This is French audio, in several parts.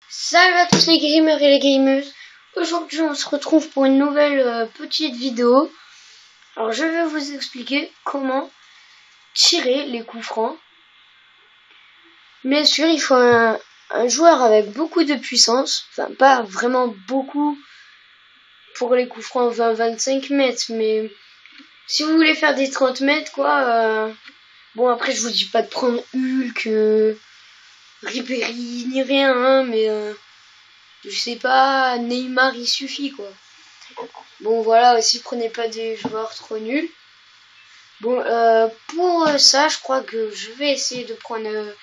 Salut à tous les gamers et les gameuses. Aujourd'hui on se retrouve pour une nouvelle petite vidéo. Alors je vais vous expliquer comment tirer les coups francs. Bien sûr il faut un joueur avec beaucoup de puissance. Enfin pas vraiment beaucoup pour les coups francs 20-25 mètres. Mais si vous voulez faire des 30 mètres quoi. Bon après je vous dis pas de prendre Hulk, Ribéry ni rien hein, mais... je sais pas, Neymar il suffit quoi. Bon voilà, aussi prenez pas des joueurs trop nuls. Bon, pour ça, je crois que je vais essayer de prendre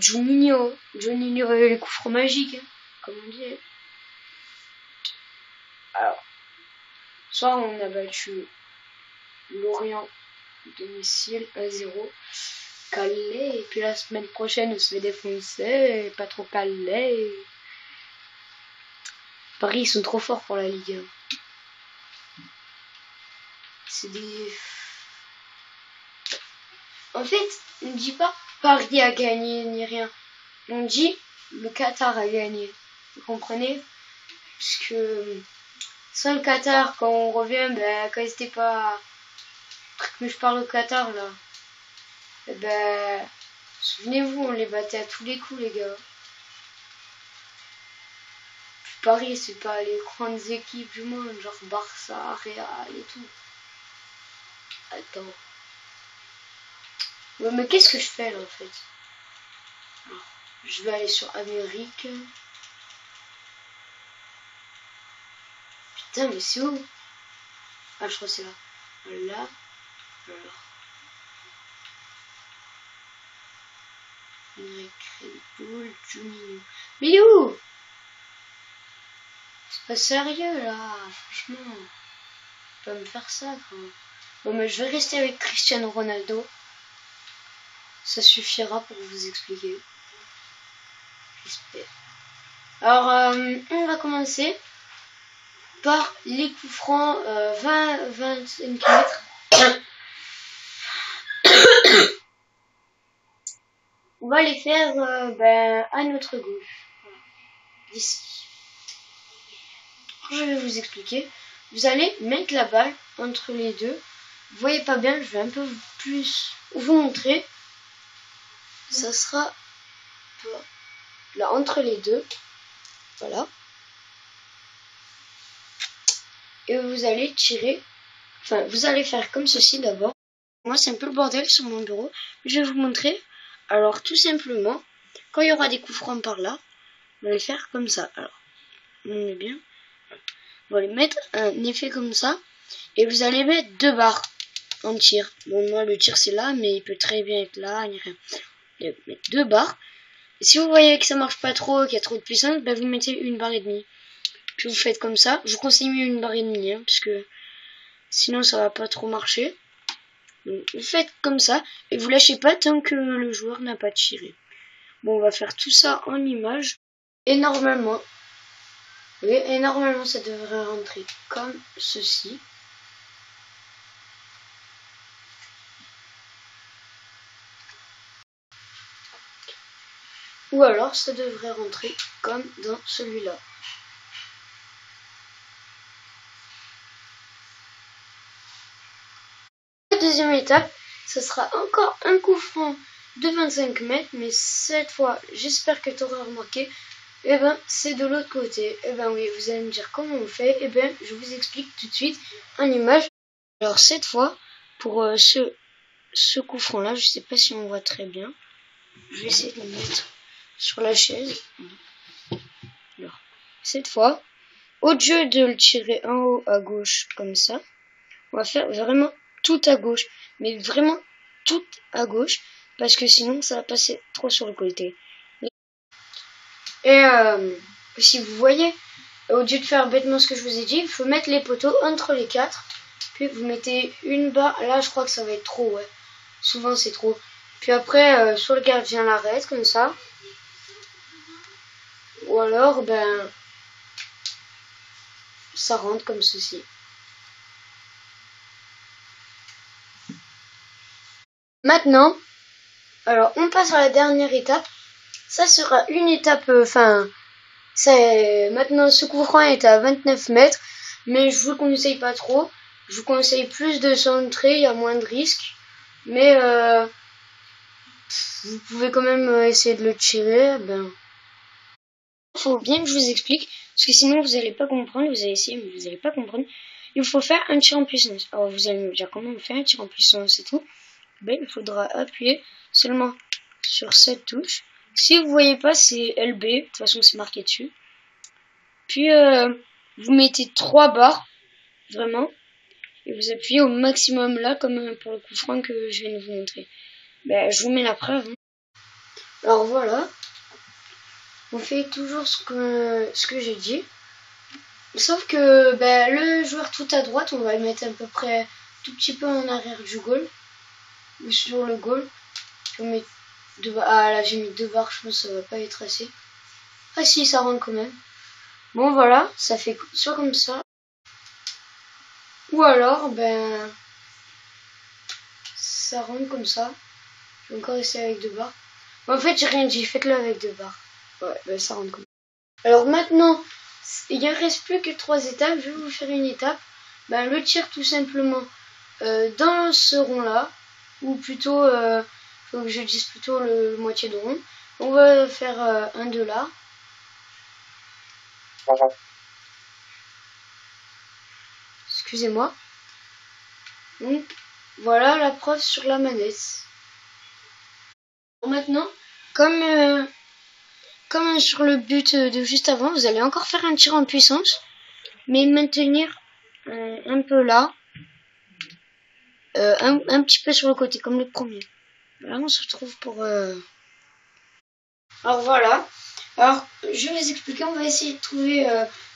Juninho. Juninho les coups francs magiques, hein, comme on dit. Alors, soit on a battu Lorient domicile 1-0. Calais, et puis la semaine prochaine on se fait défoncer, pas trop Calais. Paris, ils sont trop forts pour la Ligue 1. C'est des... En fait, on ne dit pas Paris a gagné ni rien. On dit le Qatar a gagné. Vous comprenez? Parce que sans le Qatar, quand on revient, quand ils étaient pas... Mais je parle au Qatar là. Souvenez-vous, on les battait à tous les coups les gars. Paris, c'est pas les grandes équipes du monde, genre Barça, Real et tout. Attends. Ouais, mais qu'est-ce que je fais là en fait? Alors, je vais aller sur Amérique. Putain, mais c'est où? Ah, je crois que c'est là. Là. Alors. Red Bull, Juninho. Mais il est où? C'est pas sérieux là, franchement. Faut pas me faire ça quoi. Bon, mais je vais rester avec Cristiano Ronaldo. Ça suffira pour vous expliquer. J'espère. Alors, on va commencer par les coups francs 20-25 mètres. On va les faire à notre gauche. Voilà. Ici. Je vais vous expliquer. Vous allez mettre la balle entre les deux. Vous voyez pas bien, je vais un peu plus vous montrer. Ça sera là entre les deux. Voilà. Et vous allez tirer. Enfin, vous allez faire comme ceci d'abord. Moi, c'est un peu le bordel sur mon bureau. Je vais vous montrer. Alors, tout simplement, quand il y aura des coups francs par là, on va les faire comme ça. Alors, on est bien. On va les mettre un effet comme ça. Et vous allez mettre 2 barres en tir. Bon, moi, le tir, c'est là, mais il peut très bien être là. Il n'y a rien. Vous allez mettre 2 barres. Et si vous voyez que ça marche pas trop, qu'il y a trop de puissance, vous mettez 1 barre et demie. Puis vous faites comme ça. Je vous conseille mieux 1 barre et demie, hein, parce que sinon, ça va pas trop marcher. Donc, vous faites comme ça. Et vous lâchez pas tant que le joueur n'a pas tiré. Bon, on va faire tout ça en image. Et normalement, ça devrait rentrer comme ceci. Ou alors, ça devrait rentrer comme dans celui-là. La deuxième étape, ce sera encore un coup franc de 25 mètres, mais cette fois, j'espère que tu auras remarqué, c'est de l'autre côté. Oui, vous allez me dire comment on fait. Je vous explique tout de suite en image. Alors cette fois, pour ce coup franc là, je sais pas si on voit très bien. Je vais essayer de le mettre sur la chaise. Alors, cette fois, au lieu de le tirer en haut à gauche comme ça, on va faire vraiment tout à gauche, mais vraiment tout à gauche, parce que sinon ça va passer trop sur le côté. Et si vous voyez, au lieu de faire bêtement ce que je vous ai dit, il faut mettre les poteaux entre les 4. Puis vous mettez une barre. Là, je crois que ça va être trop, ouais. Souvent, c'est trop. Puis après, soit le gardien l'arrête, comme ça. Ou alors, ça rentre comme ceci. Maintenant, alors on passe à la dernière étape. ça sera une étape, maintenant ce coup franc est à 29 mètres, mais je vous le conseille pas trop. Je vous conseille plus de centrer, il y a moins de risques, mais vous pouvez quand même essayer de le tirer. Faut bien que je vous explique, parce que sinon vous allez pas comprendre. Vous allez essayer, mais vous allez pas comprendre. Il faut faire un tir en puissance. Alors vous allez me dire comment on fait un tir en puissance et tout. Il faudra appuyer seulement sur cette touche. Si vous voyez pas, c'est LB. De toute façon, c'est marqué dessus. Puis vous mettez 3 barres, vraiment, et vous appuyez au maximum là, comme pour le coup franc que je viens de vous montrer. Je vous mets la preuve. Alors voilà, on fait toujours ce que j'ai dit. Sauf que le joueur tout à droite, on va le mettre à peu près tout petit peu en arrière du goal. Ou sur le goal. Là j'ai mis 2 barres, je pense que ça va pas être assez. Ah si, ça rentre quand même. Bon voilà, ça fait soit comme ça. Ou alors, ça rentre comme ça. Je vais encore essayer avec 2 barres. En fait, j'ai rien dit, faites-le avec 2 barres. Ouais, ça rentre comme ça. Alors maintenant, il ne reste plus que 3 étapes. Je vais vous faire une étape. Le tir tout simplement dans ce rond-là. Ou plutôt, faut que je dise plutôt le moitié de rond. On va faire un de là. Excusez-moi. Donc, voilà la preuve sur la manette. Maintenant, comme sur le but de juste avant, vous allez encore faire un tir en puissance, mais maintenir un peu là, un petit peu sur le côté, comme le premier. Là, on se retrouve pour... Alors voilà. Alors, je vais vous expliquer, on va essayer de trouver...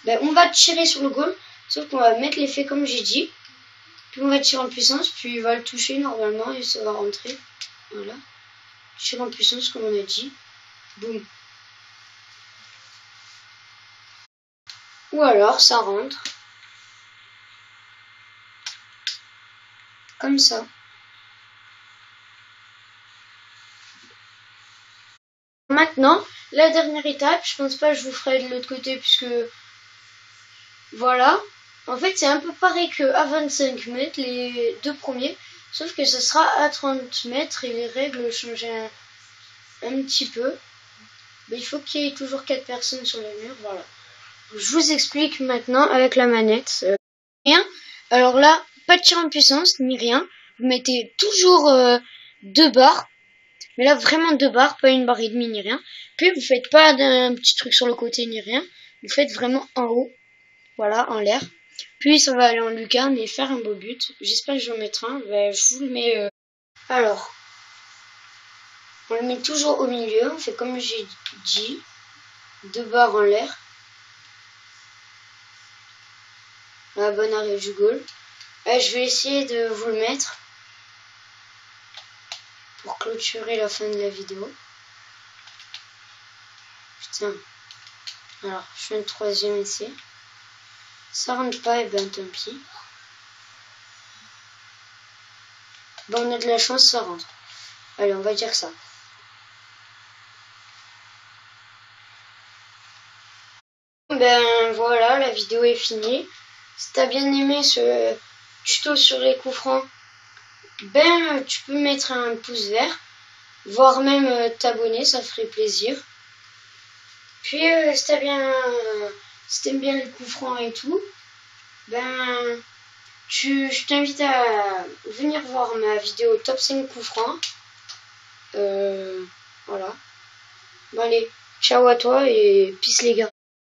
on va tirer sur le goal, sauf qu'on va mettre l'effet comme j'ai dit. Puis on va tirer en puissance, puis il va le toucher normalement et ça va rentrer. Voilà. Tir en puissance comme on a dit. Boum. Ou alors ça rentre. Comme ça. Maintenant, la dernière étape, je pense pas que je vous ferai de l'autre côté puisque voilà. En fait, c'est un peu pareil que à 25 mètres, les 2 premiers, sauf que ce sera à 30 mètres et les règles changent un petit peu. Il faut qu'il y ait toujours 4 personnes sur le mur, voilà. Je vous explique maintenant avec la manette. Rien. Alors là, pas de tir en puissance, ni rien. Vous mettez toujours 2 barres. Mais là, vraiment 2 barres, pas une barre et demie, ni rien. Puis, vous faites pas d'un petit truc sur le côté, ni rien. Vous faites vraiment en haut. Voilà, en l'air. Puis, ça va aller en lucarne et faire un beau but. J'espère que je vais en mettre un. Je vous le mets... Alors, on le met toujours au milieu. On fait comme j'ai dit. 2 barres en l'air. La bonne arrêt du goal. Je vais essayer de vous le mettre. Pour clôturer la fin de la vidéo. Putain. Alors, je fais une 3e essai. Ça rentre pas, et tant pis. On a de la chance, ça rentre. Allez, on va dire ça. Voilà, la vidéo est finie. Si t'as bien aimé ce tuto sur les coups francs, tu peux mettre un pouce vert, voire même t'abonner, ça ferait plaisir. Puis si t'aimes bien les coups francs et tout, je t'invite à venir voir ma vidéo top 5 coups francs. Voilà. Allez, ciao à toi et peace les gars.